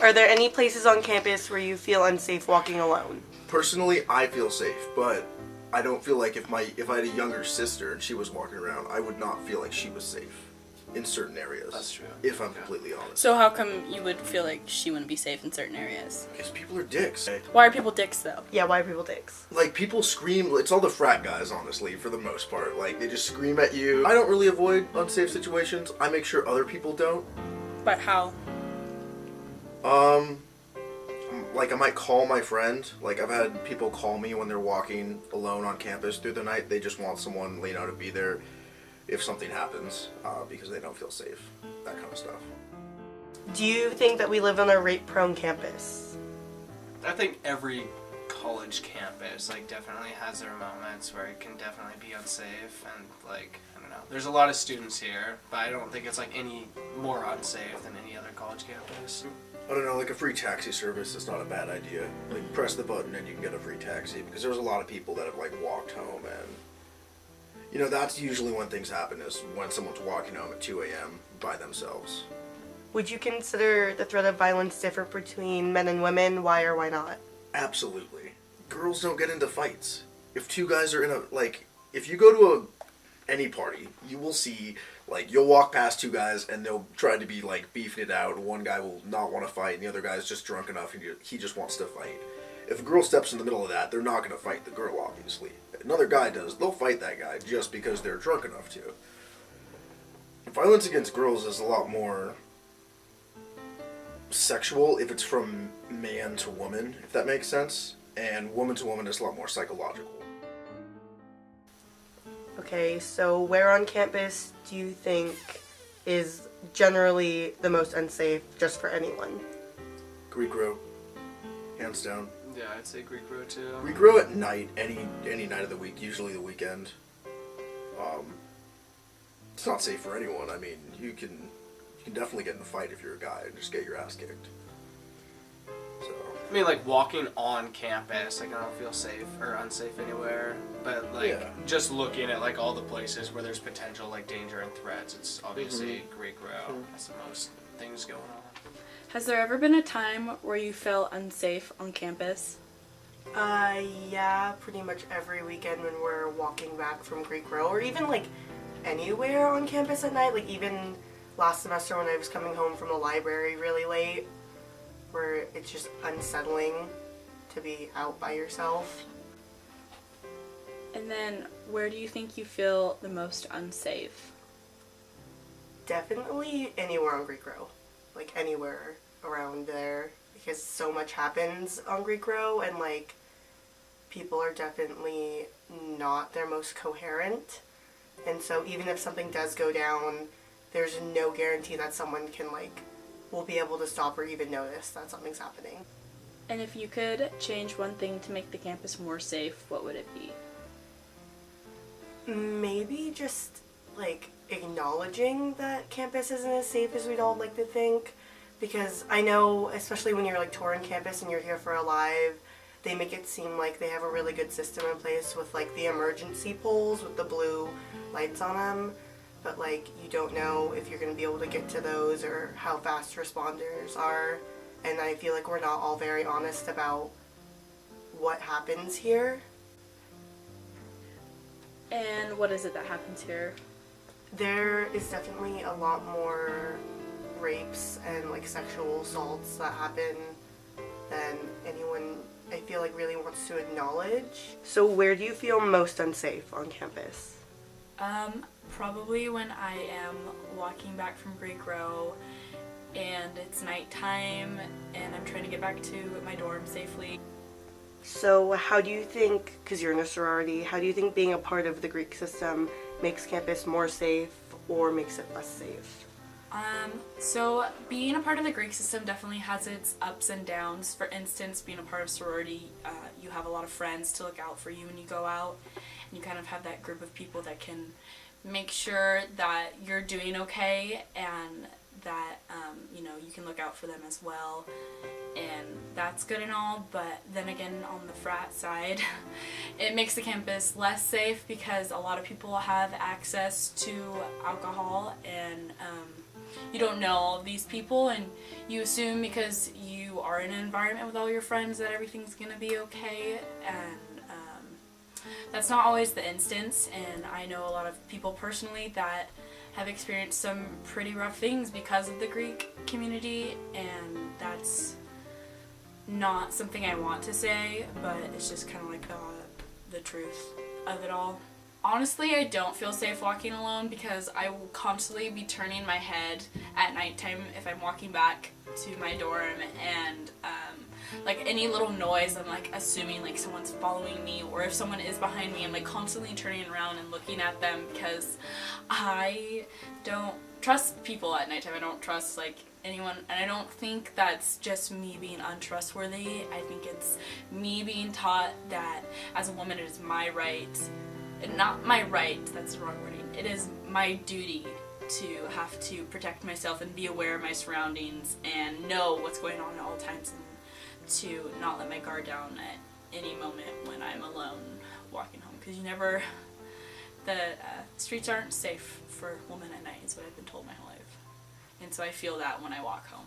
Are there any places on campus where you feel unsafe walking alone? Personally, I feel safe, but I don't feel like if I had a younger sister and she was walking around, I would not feel like she was safe in certain areas. That's true. If I'm completely honest. So how come you would feel like she wouldn't be safe in certain areas? Because people are dicks. Why are people dicks though? Yeah, why are people dicks? Like, people scream, it's all the frat guys, honestly, for the most part. Like, they just scream at you. I don't really avoid unsafe situations. I make sure other people don't. But how? Like, I might call my friend. Like, I've had people call me when they're walking alone on campus through the night. They just want someone, to be there if something happens, because they don't feel safe. That kind of stuff. Do you think that we live on a rape-prone campus? I think every college campus definitely has their moments where it can definitely be unsafe, and I don't know. There's a lot of students here, but I don't think it's any more unsafe than any other college campus. I don't know, a free taxi service is not a bad idea. Press the button and you can get a free taxi, because there's a lot of people that have walked home, and that's usually when things happen, is when someone's walking home at 2 a.m. by themselves. Would you consider the threat of violence different between men and women? Why or why not? Absolutely. Girls don't get into fights. If two guys are in if you go to any party, you will see, you'll walk past two guys and they'll try to be, beefing it out. One guy will not want to fight and the other guy's just drunk enough and he just wants to fight. If a girl steps in the middle of that, they're not going to fight the girl, obviously. Another guy does, they'll fight that guy just because they're drunk enough to. Violence against girls is a lot more sexual if it's from man to woman, if that makes sense. And woman to woman is a lot more psychological. Okay, so where on campus do you think is generally the most unsafe just for anyone? Greek row, hands down. Yeah, I'd say Greek row too. Greek row at night, any night of the week, usually the weekend. It's not safe for anyone. I mean, you can definitely get in a fight if you're a guy and just get your ass kicked. So. I mean, walking on campus, I don't feel safe or unsafe anywhere. But just looking at all the places where there's potential danger and threats, it's obviously Greek row. That's the most things going on. Has there ever been a time where you felt unsafe on campus? Yeah, pretty much every weekend when we're walking back from Greek Row, or even anywhere on campus at night, even last semester when I was coming home from the library really late, where it's just unsettling to be out by yourself. And then, where do you think you feel the most unsafe? Definitely anywhere on Greek Row. Anywhere around there, because so much happens on Greek Row, and people are definitely not their most coherent, and so even if something does go down, there's no guarantee that someone can will be able to stop or even notice that something's happening. And if you could change one thing to make the campus more safe, what would it be? Maybe just acknowledging that campus isn't as safe as we'd all like to think, because I know, especially when you're touring campus and you're here for a live, they make it seem like they have a really good system in place with the emergency poles with the blue lights on them, but you don't know if you're going to be able to get to those or how fast responders are, and I feel we're not all very honest about what happens here. And what is it that happens here? There is definitely a lot more rapes and sexual assaults that happen than anyone, I feel really wants to acknowledge. So where do you feel most unsafe on campus? Probably when I am walking back from Greek Row and it's nighttime and I'm trying to get back to my dorm safely. So how do you think, because you're in a sorority, how do you think being a part of the Greek system makes campus more safe or makes it less safe? So being a part of the Greek system definitely has its ups and downs. For instance, being a part of sorority, you have a lot of friends to look out for you when you go out, and you kind of have that group of people that can make sure that you're doing okay and that you can look out for them as well, and that's good and all. But then again, on the frat side, it makes the campus less safe because a lot of people have access to alcohol, and you don't know all of these people, and you assume because you are in an environment with all your friends that everything's gonna be okay, and that's not always the instance. And I know a lot of people personally that have experienced some pretty rough things because of the Greek community, and that's not something I want to say, but it's just kind of like the truth of it all. Honestly, I don't feel safe walking alone because I will constantly be turning my head at nighttime if I'm walking back to my dorm, and like any little noise, I'm like assuming like someone's following me, or if someone is behind me, I'm like constantly turning around and looking at them because I don't trust people at nighttime. I don't trust like anyone, and I don't think that's just me being untrustworthy. I think it's me being taught that as a woman it is my right, not my right, that's the wrong wording, it is my duty to have to protect myself and be aware of my surroundings and know what's going on at all times, and to not let my guard down at any moment when I'm alone walking home, because the streets aren't safe for women at night is what I've been told my whole life, and so I feel that when I walk home.